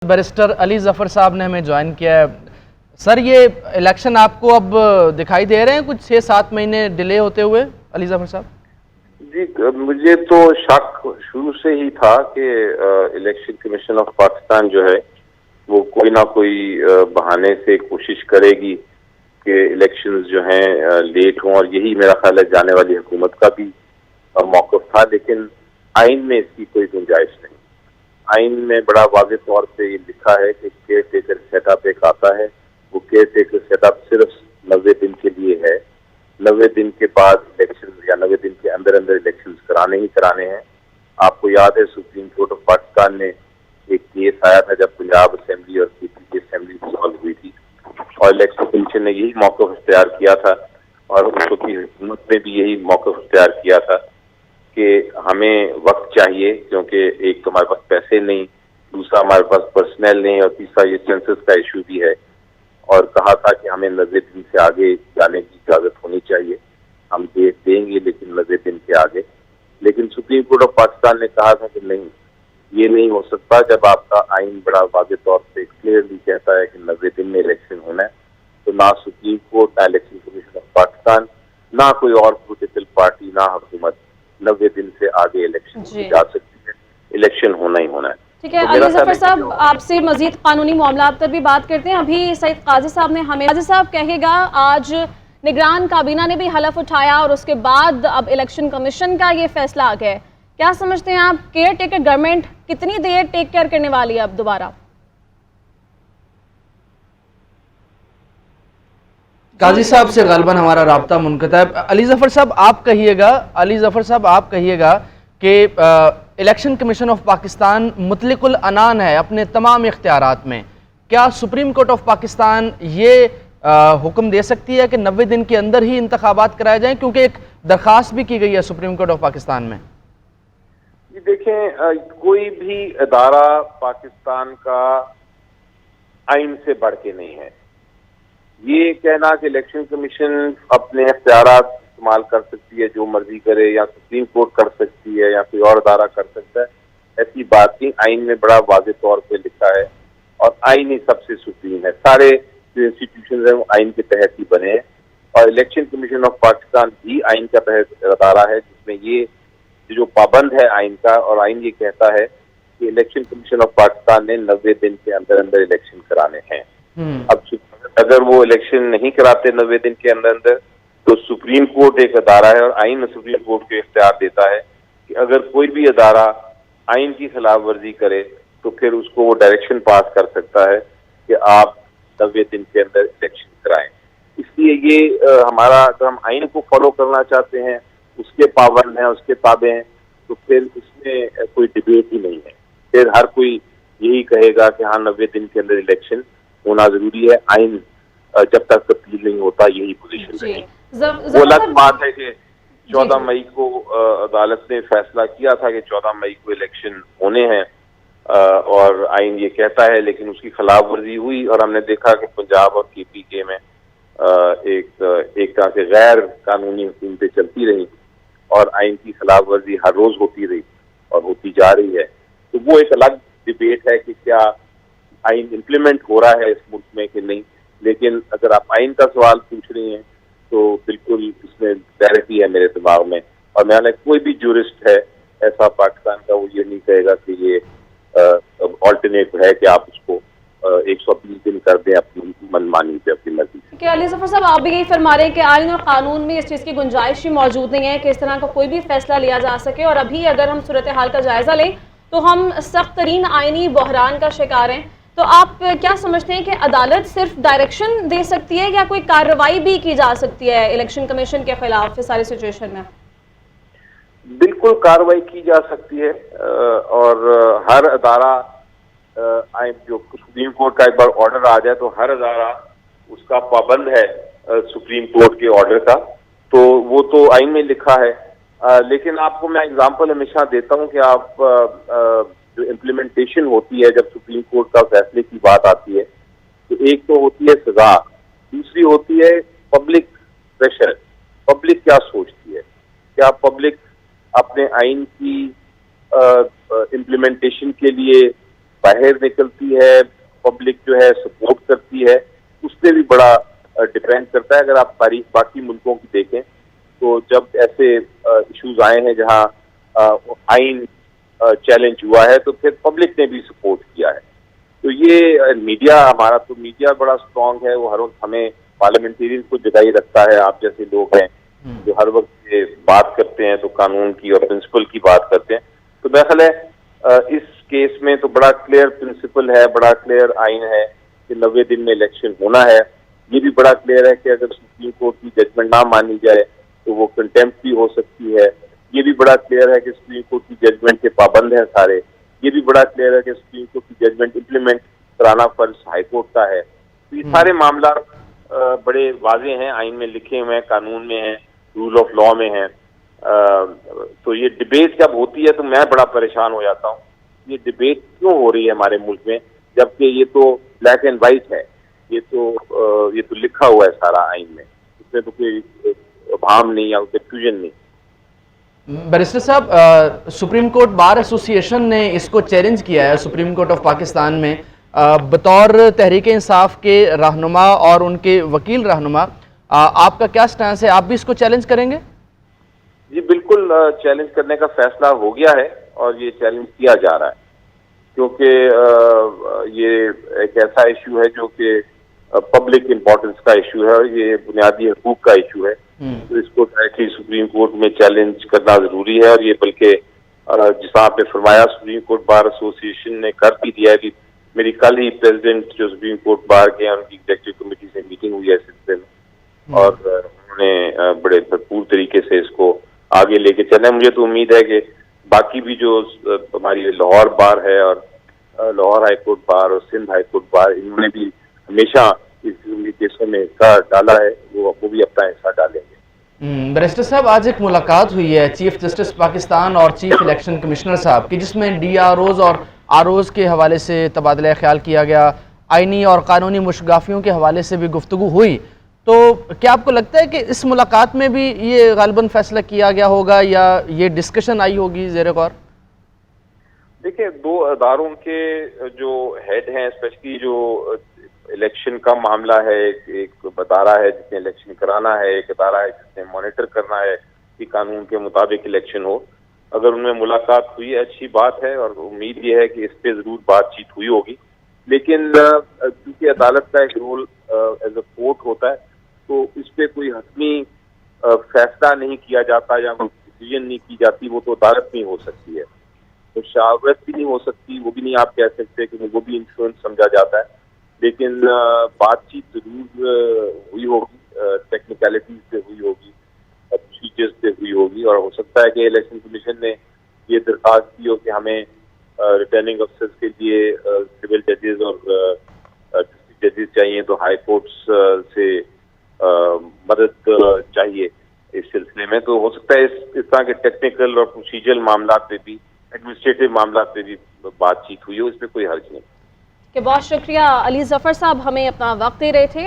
Barrister Ali Zafar साहब ने हमें ज्वाइन किया है। सर, ये इलेक्शन आपको अब दिखाई दे रहे हैं कुछ 6-7 महीने डिले होते हुए? अली जफर साहब जी, मुझे तो शक शुरू से ही था कि इलेक्शन कमीशन ऑफ पाकिस्तान जो है वो कोई ना कोई बहाने से कोशिश करेगी कि इलेक्शंस जो हैं लेट हों, और यही मेरा ख्याल है जाने वाली हुकूमत का भी मौक़िफ़ था। लेकिन आइन में इसकी कोई गुंजाइश नहीं। आइन में बड़ा वाज़ेह तौर पे ये लिखा है कि केयर टेकर सेटअप एक आता है, वो केयर टेकर सेटअप सिर्फ 90 दिन के लिए है। 90 दिन के बाद इलेक्शन या 90 दिन के अंदर अंदर इलेक्शन कराने ही कराने हैं। आपको याद है सुप्रीम कोर्ट ऑफ पाकिस्तान में एक केस आया था जब पंजाब असेंबली और केपी की असेंबली डिसॉल्व हुई थी, और इलेक्शन कमीशन ने यही मौक़िफ़ इख्तियार किया था, और उस वक्त की हुकूमत ने भी यही मौक़िफ़ इख्तियार किया था कि हमें वक्त चाहिए, क्योंकि एक तो हमारे पास पैसे नहीं, दूसरा हमारे पास पर्सनल नहीं, और तीसरा ये सेंसस का इशू भी है। और कहा था कि हमें 90 दिन से आगे जाने की इजाज़त होनी चाहिए, हम डेट देंगे लेकिन 90 दिन के आगे। लेकिन सुप्रीम कोर्ट ऑफ पाकिस्तान ने कहा था कि नहीं, ये नहीं हो सकता। जब आपका आइन बड़ा वाज़ेह तौर पे क्लियरली कहता है कि 90 दिन में इलेक्शन होना है, तो ना सुप्रीम कोर्ट, ना इलेक्शन कमीशन ऑफ पाकिस्तान, ना कोई और पोलिटिकल पार्टी, ना हुकूमत 90 दिन से आगे इलेक्शन जा सकती है। इलेक्शन होना ही होना है। ठीक है। अली जफर साहब, आपसे मजीद कानूनी मामलात पर भी बात करते हैं। अभी सईद काजी साहब ने हमें, काजी साहब कहेगा, आज निगरान काबीना ने भी हलफ उठाया और उसके बाद अब इलेक्शन कमीशन का ये फैसला आ गया है। क्या समझते हैं आप, केयर टेकर गवर्नमेंट कितनी देर टेक केयर करने वाली है अब दोबारा? काजी साहब से गालिबन हमारा राब्ता मुनक़ता है। अली जफर साहब आप कहिएगा कि इलेक्शन कमीशन ऑफ पाकिस्तान मुतलिकुल अनान है अपने तमाम इख्तियारात में। क्या सुप्रीम कोर्ट ऑफ पाकिस्तान ये हुक्म दे सकती है कि 90 दिन के अंदर ही इंतखाबात कराए जाएं, क्योंकि एक दरख्वास्त भी की गई है सुप्रीम कोर्ट ऑफ पाकिस्तान में? ये देखें, कोई भी अदारा पाकिस्तान का आइन से बढ़ के नहीं है। ये कहना कि इलेक्शन कमीशन अपने इख्तियारात इस्तेमाल कर सकती है, जो मर्जी करे, या सुप्रीम कोर्ट कर सकती है, या कोई और अदारा कर सकता है, ऐसी बात नहीं। आइन में बड़ा वाज़ेह तौर पे लिखा है, और आइन ही सबसे सुप्रीम है। सारे जो इंस्टीट्यूशन है वो आइन के तहत ही बने हैं, और इलेक्शन कमीशन ऑफ पाकिस्तान भी आइन का तहत अदारा है, जिसमें ये जो पाबंद है आइन का, और आइन ये कहता है कि इलेक्शन कमीशन ऑफ पाकिस्तान ने 90 दिन के अंदर अंदर इलेक्शन कराने हैं। अब अगर वो इलेक्शन नहीं कराते 90 दिन के अंदर अंदर, तो सुप्रीम कोर्ट एक अदारा है, और आइन सुप्रीम कोर्ट को इख्तियार देता है कि अगर कोई भी अदारा आइन की खिलाफ वर्जी करे तो फिर उसको वो डायरेक्शन पास कर सकता है कि आप 90 दिन के अंदर इलेक्शन कराएं। इसलिए ये हमारा, अगर हम आइन को फॉलो करना चाहते हैं, उसके पाबंद हैं, उसके ताबे हैं, तो फिर इसमें कोई डिबेट ही नहीं है। फिर हर कोई यही कहेगा कि हाँ 90 दिन के अंदर इलेक्शन होना जरूरी है। आइन जब तक तब्दील नहीं होता यही पोजीशन रहेगी। वो अलग बात है कि 14 मई को अदालत ने फैसला किया था कि 14 मई को इलेक्शन होने हैं, और आइन ये कहता है, लेकिन उसकी खिलाफ वर्जी हुई, और हमने देखा कि पंजाब और KPK में एक तरह से गैर कानूनी हुकूमतें चलती रही, और आइन की खिलाफ वर्जी हर रोज होती रही और होती जा रही है। तो वो एक अलग डिबेट है कि क्या आइन इम्प्लीमेंट हो रहा है इस मुल्क में कि नहीं। लेकिन अगर आप आइन का सवाल पूछ रही हैं तो बिल्कुल इसमें क्लैरिटी है मेरे दिमाग में, और मैंने कोई भी जूरिस्ट है ऐसा पाकिस्तान का, वो ये नहीं कहेगा कि ये ऑल्टरनेट है कि आप उसको 120 दिन कर दें अपनी मनमानी पे, अपनी मर्जी से। अली जफर साहब, आप भी यही फरमा रहे हैं कि आइन और कानून में इस चीज़ की गुंजाइश ही मौजूद नहीं है कि इस तरह का कोई भी फैसला लिया जा सके, और अभी अगर हम सूरत हाल का जायजा लें तो हम सख्त तरीन आइनी बहरान का शिकार हैं। तो आप क्या समझते हैं कि अदालत सिर्फ डायरेक्शन दे सकती है या कोई कार्रवाई भी की जा सकती है इलेक्शन कमीशन के खिलाफ इस सारी सिचुएशन में? बिल्कुल कार्रवाई की जा सकती है, और हर अदारा, जो सुप्रीम कोर्ट का एक बार ऑर्डर आ जाए तो हर अदारा उसका पाबंद है सुप्रीम कोर्ट के ऑर्डर का, तो वो तो आइन में लिखा है। लेकिन आपको मैं एग्जांपल हमेशा देता हूं कि आप जो इम्प्लीमेंटेशन होती है, जब सुप्रीम कोर्ट का फैसले की बात आती है, तो एक तो होती है सजा, दूसरी होती है पब्लिक प्रेशर। पब्लिक क्या सोचती है, क्या पब्लिक अपने आइन की इम्प्लीमेंटेशन के लिए बाहर निकलती है, पब्लिक जो है सपोर्ट करती है, उस पर भी बड़ा डिपेंड करता है। अगर आप तारीख बाकी मुल्कों की देखें तो जब ऐसे इश्यूज आए हैं जहां आइन चैलेंज हुआ है तो फिर पब्लिक ने भी सपोर्ट किया है। तो ये मीडिया, हमारा तो मीडिया बड़ा स्ट्रांग है, वो हर वक्त हमें पार्लियामेंटेरियन को जगाई रखता है। आप जैसे लोग हैं जो हर वक्त ये बात करते हैं तो कानून की और प्रिंसिपल की बात करते हैं। तो मेरा ख्याल है इस केस में तो बड़ा क्लियर प्रिंसिपल है, बड़ा क्लियर आइन है कि 90 दिन में इलेक्शन होना है। ये भी बड़ा क्लियर है कि अगर सुप्रीम कोर्ट की जजमेंट ना मानी जाए तो वो कंटेम्प्ट भी हो सकती है। ये भी बड़ा क्लियर है कि सुप्रीम कोर्ट की जजमेंट के पाबंद हैं सारे। ये भी बड़ा क्लियर है कि सुप्रीम कोर्ट की जजमेंट इम्प्लीमेंट कराना फर्ज हाईकोर्ट का है। तो ये सारे मामला बड़े वाजे हैं, आइन में लिखे हुए हैं, कानून में हैं, रूल ऑफ लॉ में हैं। तो ये डिबेट जब होती है तो मैं बड़ा परेशान हो जाता हूँ, ये डिबेट क्यों हो रही है हमारे मुल्क में, जबकि ये तो ब्लैक एंड वाइट है, ये तो लिखा हुआ है सारा आइन में, इसमें तो कोई भाम नहीं या कंफ्यूजन नहीं। बैरिस्टर साहब, सुप्रीम कोर्ट बार एसोसिएशन ने इसको चैलेंज किया है सुप्रीम कोर्ट ऑफ पाकिस्तान में बतौर तहरीक इंसाफ के रहनुमा और उनके वकील रहनुमा। आपका क्या स्टैंस है, आप भी इसको चैलेंज करेंगे? जी बिल्कुल, चैलेंज करने का फैसला हो गया है और ये चैलेंज किया जा रहा है, क्योंकि ये एक ऐसा इशू है जो कि पब्लिक इम्पोर्टेंस का इशू है और ये बुनियादी हकूक का इशू है। तो इसको डायरेक्टली सुप्रीम कोर्ट में चैलेंज करना जरूरी है। और ये बल्कि जिस आपने फरमाया, सुप्रीम कोर्ट बार एसोसिएशन ने कर भी दिया है कि मेरी कल ही प्रेसिडेंट जो सुप्रीम कोर्ट बार के उनकी एग्जीक्यूटिव कमेटी से मीटिंग हुई है इस सिलसिले में और उन्होंने बड़े भरपूर तरीके से इसको आगे लेके चलना है। मुझे तो उम्मीद है कि बाकी भी जो हमारी लाहौर बार है और लाहौर हाईकोर्ट बार और सिंध हाईकोर्ट बार, इन्होंने भी हमेशा इस केसों में हिस्सा डाला है, वो भी अपना हिस्सा डालेंगे। बैरिस्टर साहब, आज एक मुलाकात हुई है चीफ जस्टिस पाकिस्तान और चीफ इलेक्शन कमिश्नर साहब की, जिसमें DROs और ROs के हवाले से तबादला ख्याल किया गया, आइनी और कानूनी मुशगाफियों के हवाले से भी गुफ्तगू हुई। तो क्या आपको लगता है कि इस मुलाकात में भी ये गालिबन फैसला किया गया होगा या ये डिस्कशन आई होगी ज़ेरे गौर? देखिए, दो अदारों के जो हेड हैं, स्पेशली जो इलेक्शन का मामला है, एक अदारा है जिसने इलेक्शन कराना है, एक अदारा है जिसने मॉनिटर करना है कि कानून के मुताबिक इलेक्शन हो। अगर उनमें मुलाकात हुई अच्छी बात है और उम्मीद ये है कि इस पे जरूर बातचीत हुई होगी। लेकिन क्योंकि अदालत का एक रोल एज अ कोर्ट होता है तो इस पे कोई हतमी फैसला नहीं किया जाता या कोई डिसीजन नहीं की जाती, वो तो अदालत में हो सकती है, तो शावरत भी नहीं हो सकती, वो भी नहीं आप कह सकते कि वो भी इंफ्लुएंस समझा जाता है। लेकिन बातचीत जरूर हुई होगी, टेक्निकलिटीज पे हुई होगी, प्रोसीजर्स पे हुई होगी और हो सकता है कि इलेक्शन कमीशन ने ये दरखास्त की हो कि हमें रिटर्निंग अफसर्स के लिए सिविल जजेस और डिस्ट्रिक्ट जजेस चाहिए, तो हाई कोर्ट्स से मदद चाहिए इस सिलसिले में। तो हो सकता है इस तरह के टेक्निकल और प्रोसीजरल मामला पे भी, एडमिनिस्ट्रेटिव मामला पे भी बातचीत हुई हो, इसमें कोई हर्ज नहीं। बहुत शुक्रिया अली जफर साहब, हमें अपना वक्त दे रहे थे।